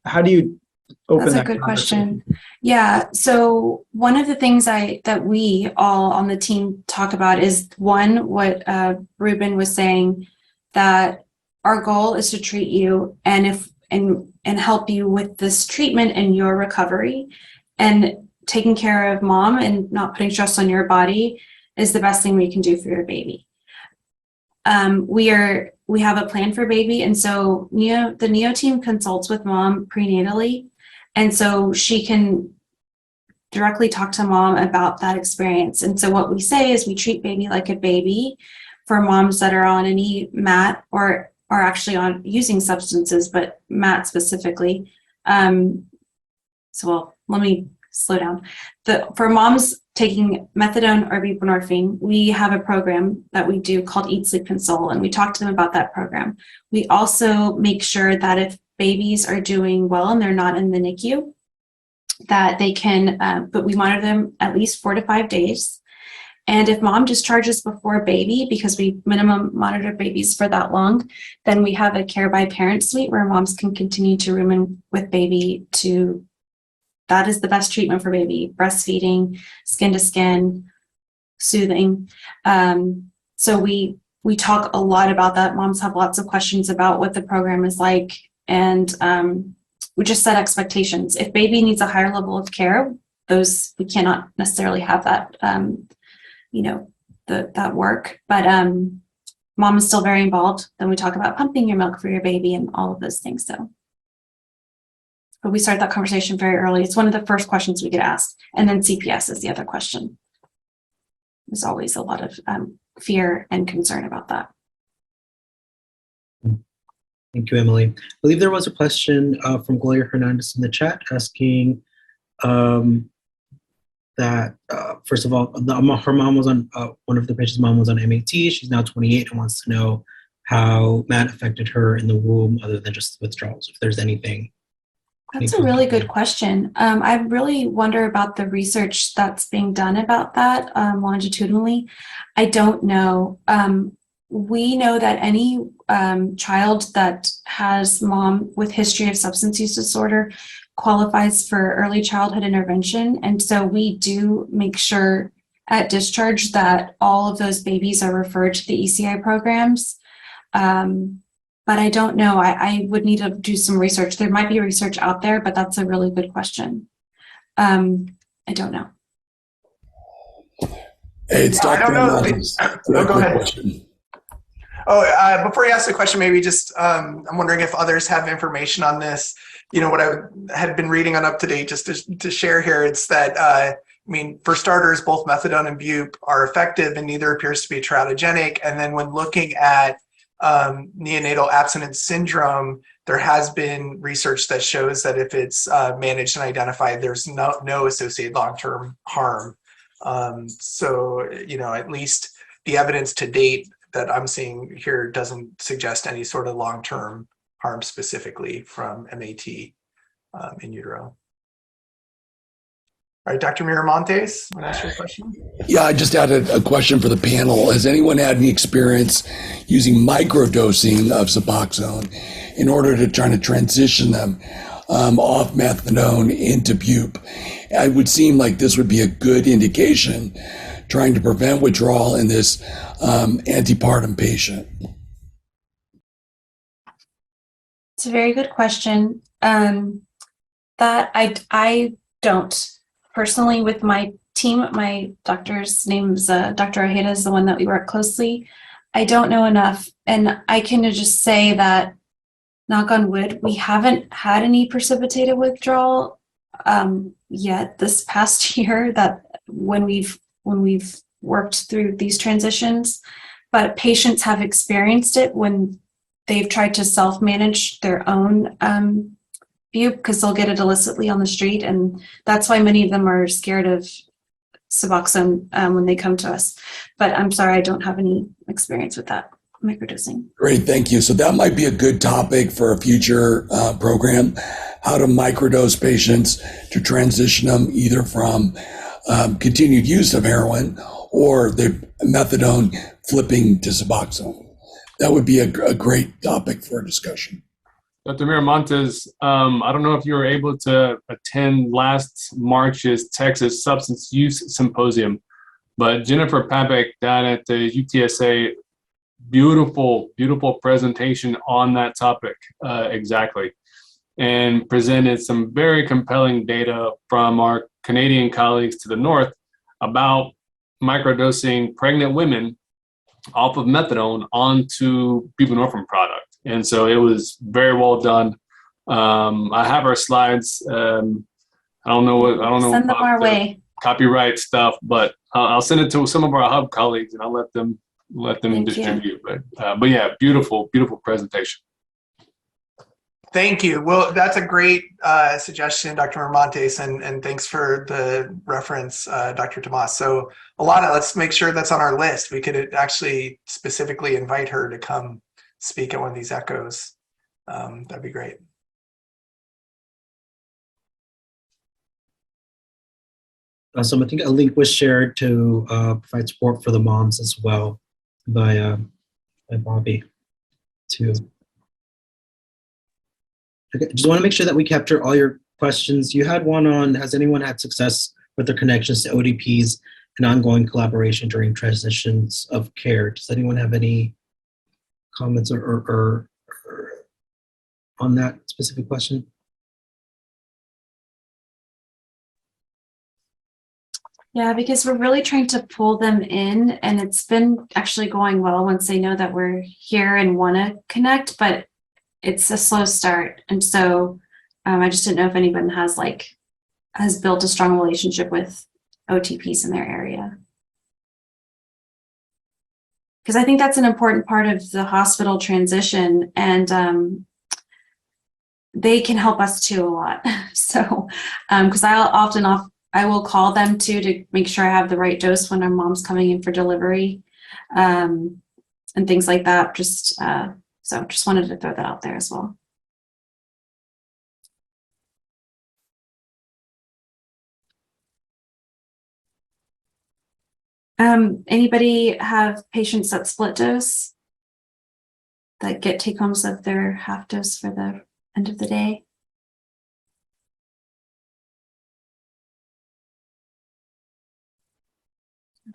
how do you open that? That's a good question. Yeah. So one of the things that we all on the team talk about is, one, what Ruben was saying, that our goal is to treat you and help you with this treatment and your recovery, and taking care of mom and not putting stress on your body is the best thing we can do for your baby. We have a plan for baby, and so the Neo team consults with mom prenatally, and so she can directly talk to mom about that experience. And so what we say is we treat baby like a baby for moms that are on any MAT or are actually on using substances, but MAT specifically. So let me slow down. For moms taking methadone or buprenorphine, we have a program that we do called Eat, Sleep, Console, and we talk to them about that program. We also make sure that if babies are doing well and they're not in the NICU, that they can, but we monitor them at least 4 to 5 days. And if mom discharges before baby, because we minimum monitor babies for that long, then we have a care by parent suite where moms can continue to room in with baby. That is the best treatment for baby: breastfeeding, skin to skin, soothing. So we talk a lot about that. Moms have lots of questions about what the program is like, and we just set expectations. If baby needs a higher level of care, we cannot necessarily have that. That work, but mom is still very involved. Then we talk about pumping your milk for your baby and all of those things. But we start that conversation very early. It's one of the first questions we get asked, and then CPS is the other question. There's always a lot of fear and concern about that. Thank you, Emily. I believe there was a question from Gloria Hernandez in the chat asking that, first of all, her mom was on, one of the patient's mom was on MAT. She's now 28 and wants to know how MAT affected her in the womb other than just withdrawals, if there's anything. That's a really good question. I really wonder about the research that's being done about that longitudinally. I don't know. We know that any child that has mom with history of substance use disorder qualifies for early childhood intervention. And so we do make sure at discharge that all of those babies are referred to the ECI programs. But I don't know. I would need to do some research. There might be research out there, but that's a really good question. I don't know. Hey, it's I don't know. Go ahead. Question. Before you ask the question, maybe just I'm wondering if others have information on this. You know, what I had been reading on Up to Date, just to share here, it's that, I mean, for starters, both methadone and bupe are effective and neither appears to be teratogenic. And then when looking at neonatal abstinence syndrome, there has been research that shows that if it's managed and identified, there's no associated long-term harm. So, you know, at least the evidence to date that I'm seeing here doesn't suggest any sort of long-term harm specifically from MAT in utero. All right, Dr. Miramontes, want to ask you a question? Yeah, I just had a question for the panel. Has anyone had any experience using microdosing of Suboxone in order to try to transition them off methadone into bupe? It would seem like this would be a good indication trying to prevent withdrawal in this antepartum patient. It's a very good question. That I don't. Personally, with my team, my doctor's name's Dr. Ojeda is the one that we work closely. I don't know enough. And I can just say that, knock on wood, we haven't had any precipitated withdrawal yet this past year that when we've worked through these transitions, but patients have experienced it when they've tried to self-manage their own bupe because they'll get it illicitly on the street, and that's why many of them are scared of Suboxone when they come to us. But I'm sorry, I don't have any experience with that microdosing. Great, thank you. So that might be a good topic for a future program, how to microdose patients to transition them either from continued use of heroin or the methadone flipping to Suboxone. That would be a great topic for a discussion. Dr. Miramontes, I don't know if you were able to attend last March's Texas Substance Use Symposium, but Jennifer Papek down at the UTSA, beautiful, beautiful presentation on that topic exactly, and presented some very compelling data from our Canadian colleagues to the north about microdosing pregnant women off of methadone onto buprenorphine product. And so it was very well done. I have our slides. I don't know Send them our way. Copyright stuff, but I'll send it to some of our hub colleagues and I'll let them Thank distribute. But yeah, beautiful, beautiful presentation. Thank you. Well, that's a great suggestion, Dr. Miramontes, and thanks for the reference, Dr. Tomas. So Alana, let's make sure that's on our list. We could actually specifically invite her to come speak at one of these echoes. That'd be great. So I think a link was shared to provide support for the moms as well by Bobby too. Okay, just want to make sure that we capture all your questions. You had one on, has anyone had success with their connections to ODPs and ongoing collaboration during transitions of care? Does anyone have any comments or on that specific question? Yeah, because we're really trying to pull them in, and it's been actually going well once they know that we're here and want to connect, but it's a slow start. And so I just didn't know if anyone has built a strong relationship with OTPs in their area. Because I think that's an important part of the hospital transition, and they can help us too a lot. So, because I will call them too to make sure I have the right dose when our mom's coming in for delivery. and things like that. So just wanted to throw that out there as well. Anybody have patients that split dose that get take homes of their half dose for the end of the day?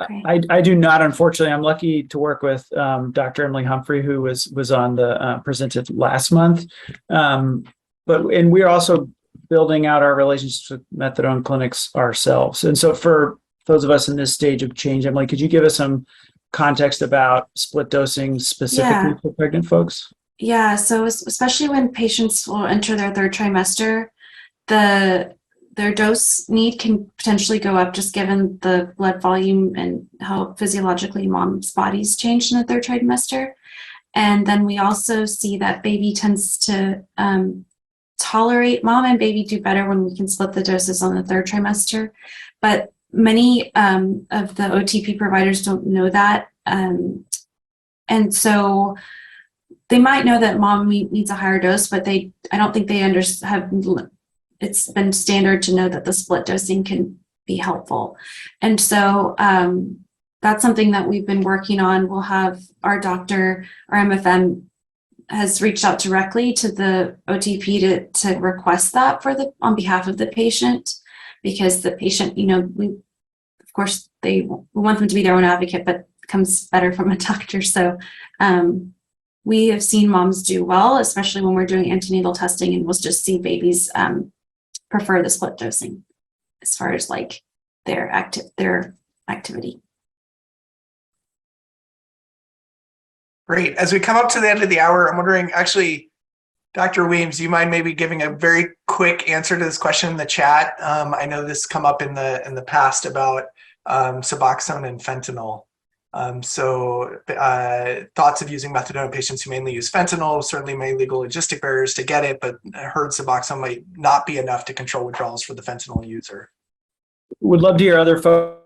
Okay. I do not, unfortunately. I'm lucky to work with Dr. Emily Humphrey, who was on the presented last month. And we're also building out our relationships with methadone clinics ourselves. And so for those of us in this stage of change, Emily, could you give us some context about split dosing specifically for pregnant folks? Yeah, so especially when patients will enter their third trimester, their dose need can potentially go up just given the blood volume and how physiologically mom's body's changed in the third trimester. And then we also see that baby tends to tolerate, mom and baby do better when we can split the doses on the third trimester. But many of the OTP providers don't know that. And so they might know that mom needs a higher dose, but I don't think they have. It's been standard to know that the split dosing can be helpful. And so that's something that we've been working on. We'll have our doctor, our MFM has reached out directly to the OTP to request that on behalf of the patient, because the patient, of course, we want them to be their own advocate, but it comes better from a doctor. So we have seen moms do well, especially when we're doing antenatal testing, and we'll just see babies prefer the split dosing as far as like their activity. Great. As we come up to the end of the hour, I'm wondering, actually, Dr. Weems, do you mind maybe giving a very quick answer to this question in the chat? I know this come up in the past about Suboxone and Fentanyl. Thoughts of using methadone in patients who mainly use fentanyl, certainly may legal logistic barriers to get it, but I heard Suboxone might not be enough to control withdrawals for the fentanyl user. Would love to hear other folks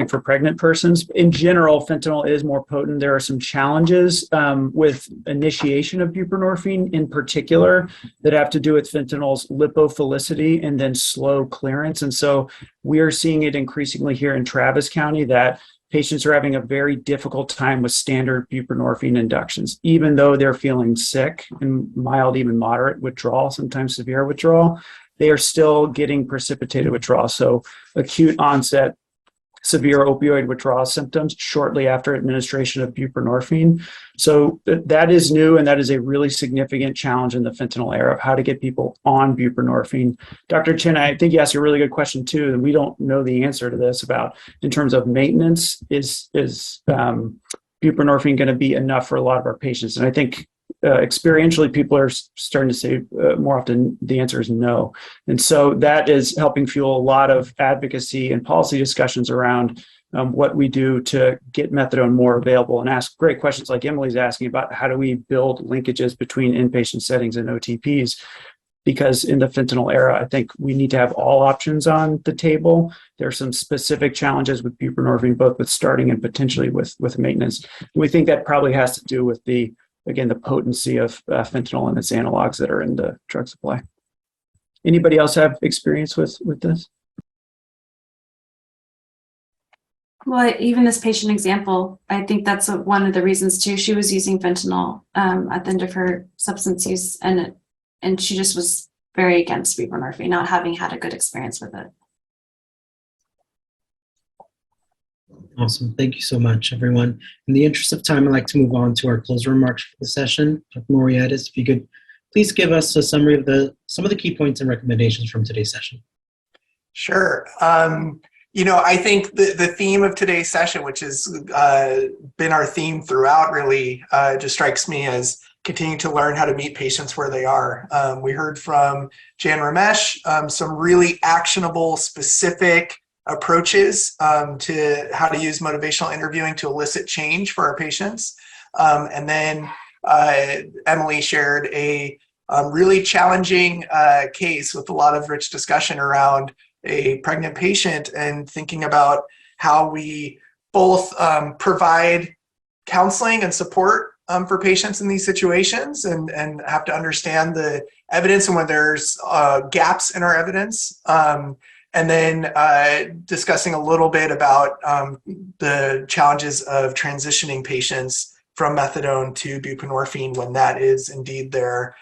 for pregnant persons. In general, fentanyl is more potent. There are some challenges with initiation of buprenorphine in particular that have to do with fentanyl's lipophilicity and then slow clearance. And so we are seeing it increasingly here in Travis County that patients are having a very difficult time with standard buprenorphine inductions, even though they're feeling sick and mild, even moderate withdrawal, sometimes severe withdrawal, they are still getting precipitated withdrawal. So acute onset severe opioid withdrawal symptoms shortly after administration of buprenorphine. So that is new, and that is a really significant challenge in the fentanyl era of how to get people on buprenorphine. Dr. Chin, I think you asked a really good question too, and we don't know the answer to this about in terms of maintenance, is buprenorphine going to be enough for a lot of our patients? And I think experientially, people are starting to say more often the answer is no. And so that is helping fuel a lot of advocacy and policy discussions around what we do to get methadone more available, and ask great questions like Emily's asking about how do we build linkages between inpatient settings and OTPs. Because in the fentanyl era, I think we need to have all options on the table. There are some specific challenges with buprenorphine, both with starting and potentially with maintenance. We think that probably has to do with the potency of fentanyl and its analogs that are in the drug supply. Anybody else have experience with this? Well, even this patient example, I think that's one of the reasons too. She was using fentanyl at the end of her substance use, and she just was very against buprenorphine, not having had a good experience with it. Awesome. Thank you so much, everyone. In the interest of time, I'd like to move on to our closing remarks for the session. Dr. Moriadis, if you could please give us a summary of some of the key points and recommendations from today's session. Sure. I think the theme of today's session, which has been our theme throughout, really just strikes me as continuing to learn how to meet patients where they are. We heard from Jan Ramesh some really actionable, specific approaches to how to use motivational interviewing to elicit change for our patients. And then Emily shared a really challenging case with a lot of rich discussion around a pregnant patient and thinking about how we both provide counseling and support for patients in these situations, and have to understand the evidence and when there's gaps in our evidence. And then discussing a little bit about the challenges of transitioning patients from methadone to buprenorphine when that is indeed their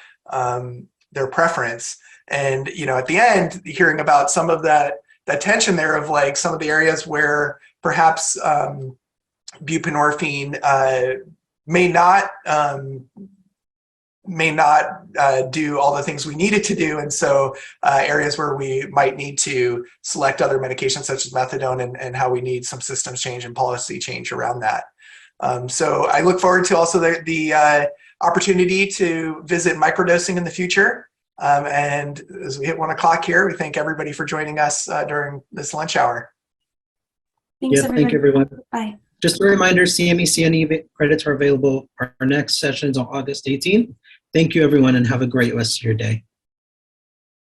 preference. And at the end, hearing about some of that tension there of like some of the areas where perhaps buprenorphine may not do all the things we need it to do, and so areas where we might need to select other medications such as methadone, and how we need some systems change and policy change around that. So I look forward to also the opportunity to visit microdosing in the future. And as we hit 1 o'clock here, we thank everybody for joining us during this lunch hour. Thanks, Thank you, everyone. Bye. Just a reminder, CME, CNE credits are available. Our next session is on August 18th. Thank you, everyone, and have a great rest of your day.